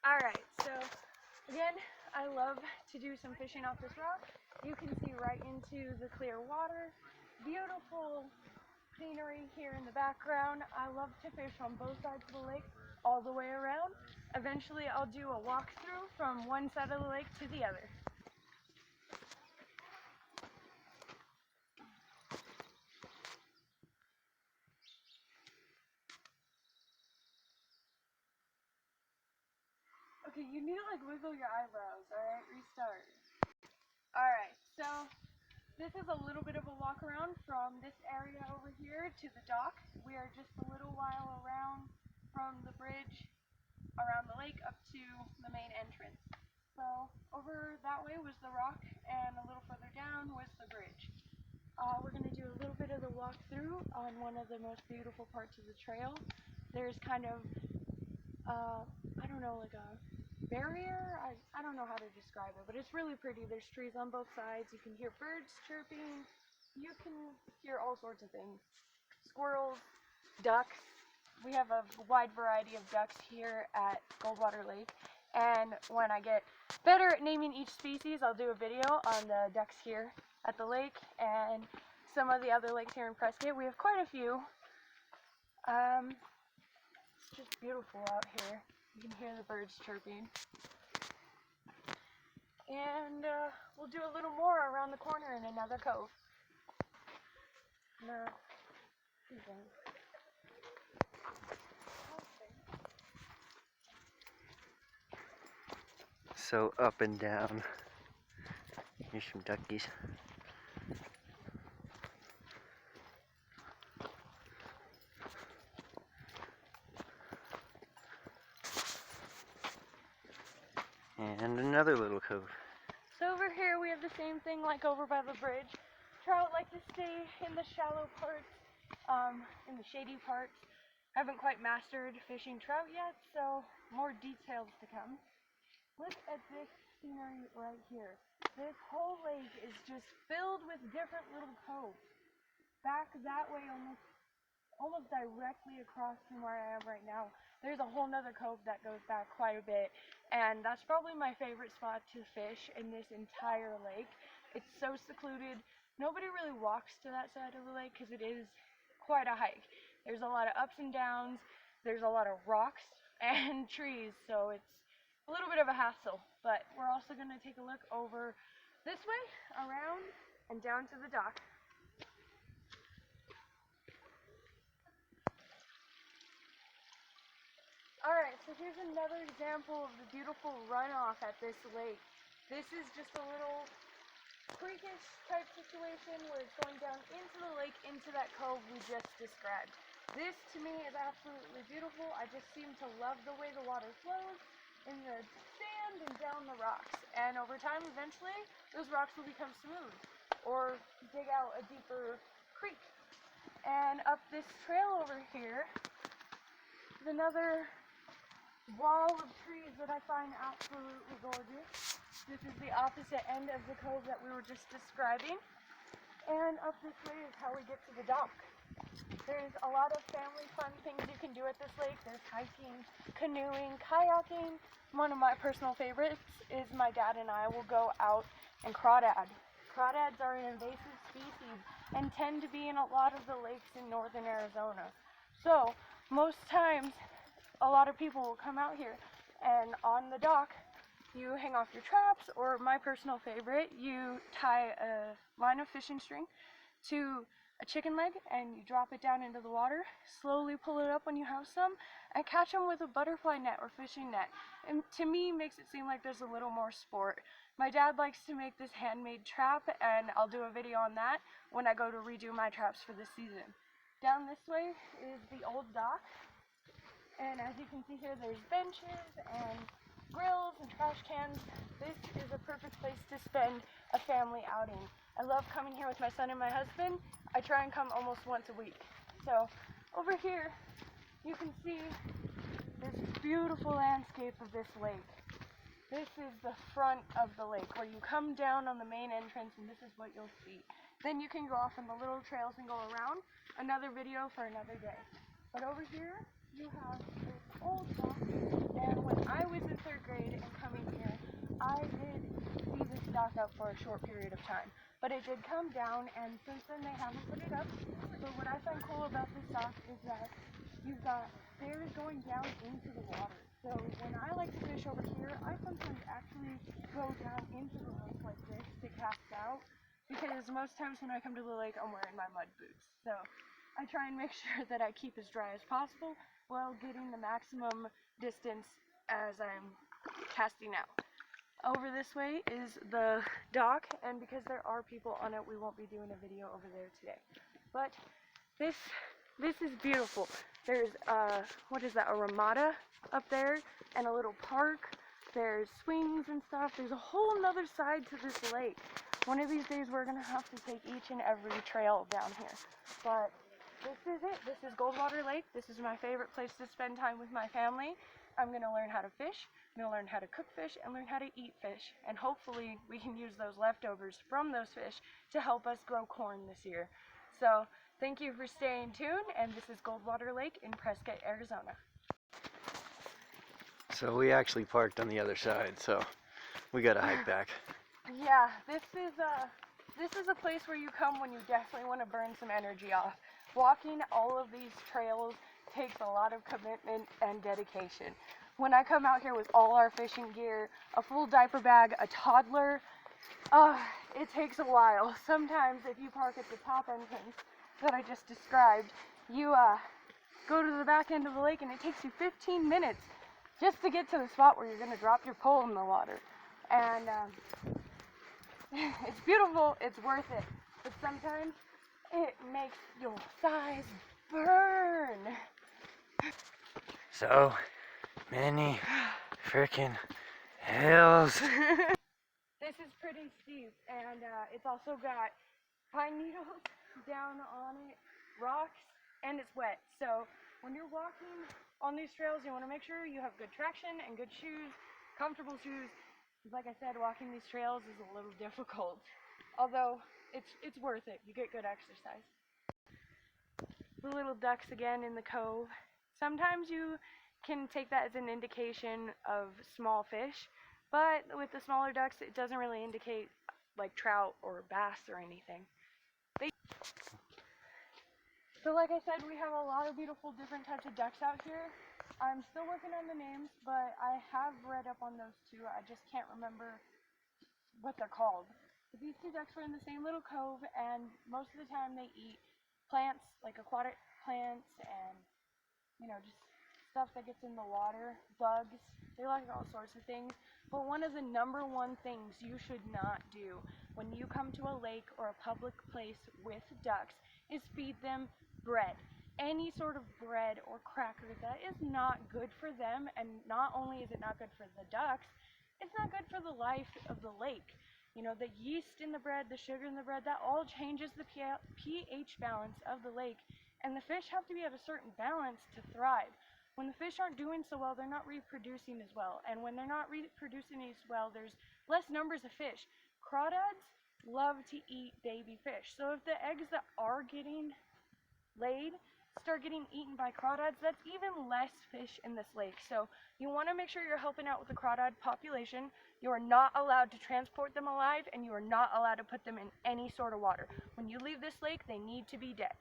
Alright, so again, I love to do some fishing off this rock. You can see right into the clear water. Beautiful scenery here in the background. I love to fish on both sides of the lake all the way around. Eventually I'll do a walkthrough from one side of the lake to the other. Okay, you need to wiggle your eyebrows, alright? Restart. Alright, so this is a little bit of a walk around from this area over here to the dock. We are just a little while around from the bridge around the lake up to the main entrance. So over that way was the rock, and a little further down was the bridge. We're going to do a little bit of the walk through on one of the most beautiful parts of the trail. There's kind of, I don't know, like a barrier? I don't know how to describe it, but it's really pretty. There's trees on both sides. You can hear birds chirping. You can hear all sorts of things. Squirrels, ducks. We have a wide variety of ducks here at Goldwater Lake, and when I get better at naming each species, I'll do a video on the ducks here at the lake and some of the other lakes here in Prescott. We have quite a few. It's just beautiful out here. You can hear the birds chirping. And we'll do a little more around the corner in another cove. No. So up and down. Here's some duckies. And another little cove. So over here we have the same thing like over by the bridge. Trout like to stay in the shallow parts, in the shady parts. I haven't quite mastered fishing trout yet, so more details to come. Look at this scenery right here. This whole lake is just filled with different little coves. Back that way, almost directly across from where I am right now, there's a whole nother cove that goes back quite a bit, and that's probably my favorite spot to fish in this entire lake. It's so secluded. Nobody really walks to that side of the lake because it is quite a hike. There's a lot of ups and downs. There's a lot of rocks and trees, so it's a little bit of a hassle. But we're also going to take a look over this way, around, and down to the dock. Alright, so here's another example of the beautiful runoff at this lake. This is just a little creekish type situation where it's going down into the lake, into that cove we just described. This to me is absolutely beautiful. I just seem to love the way the water flows in the sand and down the rocks. And over time, eventually, those rocks will become smooth or dig out a deeper creek. And up this trail over here is another wall of trees that I find absolutely gorgeous. This is the opposite end of the cove that we were just describing. And up this way is how we get to the dock. There's a lot of family fun things you can do at this lake. There's hiking, canoeing, kayaking. One of my personal favorites is my dad and I will go out and crawdad. Crawdads are an invasive species and tend to be in a lot of the lakes in northern Arizona. So most times a lot of people will come out here, and on the dock you hang off your traps, or my personal favorite, you tie a line of fishing string to a chicken leg and you drop it down into the water, slowly pull it up when you have some, and catch them with a butterfly net or fishing net. And to me, makes it seem like there's a little more sport. My dad likes to make this handmade trap, and I'll do a video on that when I go to redo my traps for this season. Down this way is the old dock, and as you can see here, there's benches and grills and trash cans. This is a perfect place to spend a family outing. I love coming here with my son and my husband. I try and come almost once a week. So over here you can see this beautiful landscape of this lake. This is the front of the lake where you come down on the main entrance, and this is what you'll see. Then you can go off on the little trails and go around. Another video for another day. But over here you have this old dock, and when I was in 3rd for a short period of time. But it did come down, and since then they haven't put it up. But what I find cool about this dock is that you've got stairs going down into the water. So when I like to fish over here, I sometimes actually go down into the lake like this to cast out, because most times when I come to the lake, I'm wearing my mud boots. So I try and make sure that I keep as dry as possible while getting the maximum distance as I'm casting out. Over this way is the dock, and because there are people on it, we won't be doing a video over there today. But this is beautiful. There's what is that, a ramada up there, and a little park. There's swings and stuff. There's a whole nother side to this lake. One of these days we're gonna have to take each and every trail down here. But this is it. This is Goldwater Lake. This is my favorite place to spend time with my family. I'm going to learn how to fish, I'm going to learn how to cook fish, and learn how to eat fish. And hopefully we can use those leftovers from those fish to help us grow corn this year. So thank you for staying tuned, and this is Goldwater Lake in Prescott, Arizona. So we actually parked on the other side, so we gotta hike back. Yeah, this is a place where you come when you definitely want to burn some energy off. Walking all of these trails takes a lot of commitment and dedication. When I come out here with all our fishing gear, a full diaper bag, a toddler, it takes a while. Sometimes if you park at the top entrance that I just described, you go to the back end of the lake and it takes you 15 minutes just to get to the spot where you're going to drop your pole in the water. And it's beautiful, it's worth it, but sometimes it makes your thighs burn. So many freaking hills. This is pretty steep, and it's also got pine needles down on it, rocks, and it's wet. So when you're walking on these trails, you want to make sure you have good traction and good shoes, comfortable shoes. Like I said, walking these trails is a little difficult, although it's worth it. You get good exercise. The little ducks again in the cove. Sometimes you can take that as an indication of small fish, but with the smaller ducks, it doesn't really indicate like trout or bass or anything. So like I said, we have a lot of beautiful different types of ducks out here. I'm still working on the names, but I have read up on those two. I just can't remember what they're called. But these two ducks were in the same little cove, and most of the time they eat plants, like aquatic plants, and just stuff that gets in the water, bugs. They like all sorts of things. But one of the number one things you should not do when you come to a lake or a public place with ducks is feed them bread. Any sort of bread or cracker that is not good for them, and not only is it not good for the ducks, it's not good for the life of the lake. The yeast in the bread, the sugar in the bread, that all changes the pH balance of the lake, and the fish have to be at a certain balance to thrive. When the fish aren't doing so well, they're not reproducing as well, and when they're not reproducing as well, there's less numbers of fish. Crawdads love to eat baby fish, so if the eggs that are getting laid start getting eaten by crawdads, that's even less fish in this lake. So you want to make sure you're helping out with the crawdad population. You are not allowed to transport them alive, and you are not allowed to put them in any sort of water. When you leave this lake, they need to be dead.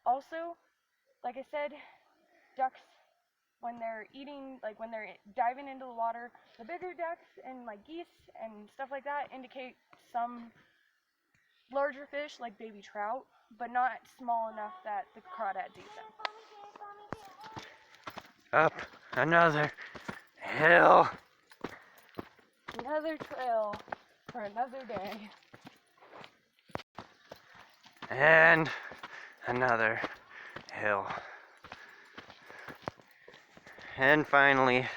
Also, like I said, ducks, when they're eating, like when they're diving into the water, the bigger ducks and like geese and stuff like that indicate some larger fish like baby trout, but not small enough that the crawdads eat them. Up another hill. Another trail for another day. And another hill. And finally,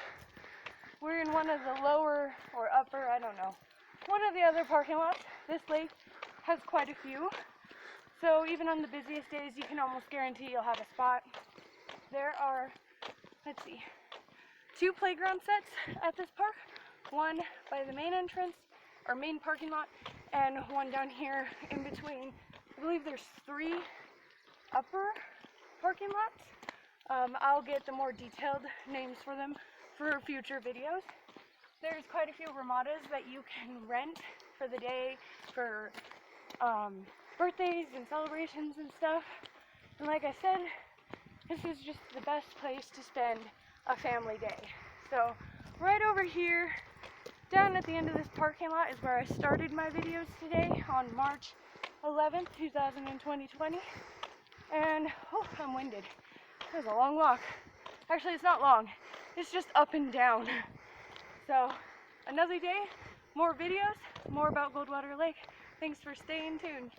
we're in one of the lower or upper, I don't know, one of the other parking lots. This lake has quite a few. So even on the busiest days, you can almost guarantee you'll have a spot. There are, let's see, 2 playground sets at this park. One by the main entrance, or main parking lot, and one down here in between. I believe there's 3 upper parking lots. I'll get the more detailed names for them for future videos. There's quite a few ramadas that you can rent for the day, for birthdays and celebrations and stuff. And like I said, this is just the best place to spend a family day. So right over here, down at the end of this parking lot is where I started my videos today on March 11th, 2020. And oh, I'm winded. That was a long walk. Actually, it's not long. It's just up and down. So another day, more videos, more about Goldwater Lake. Thanks for staying tuned.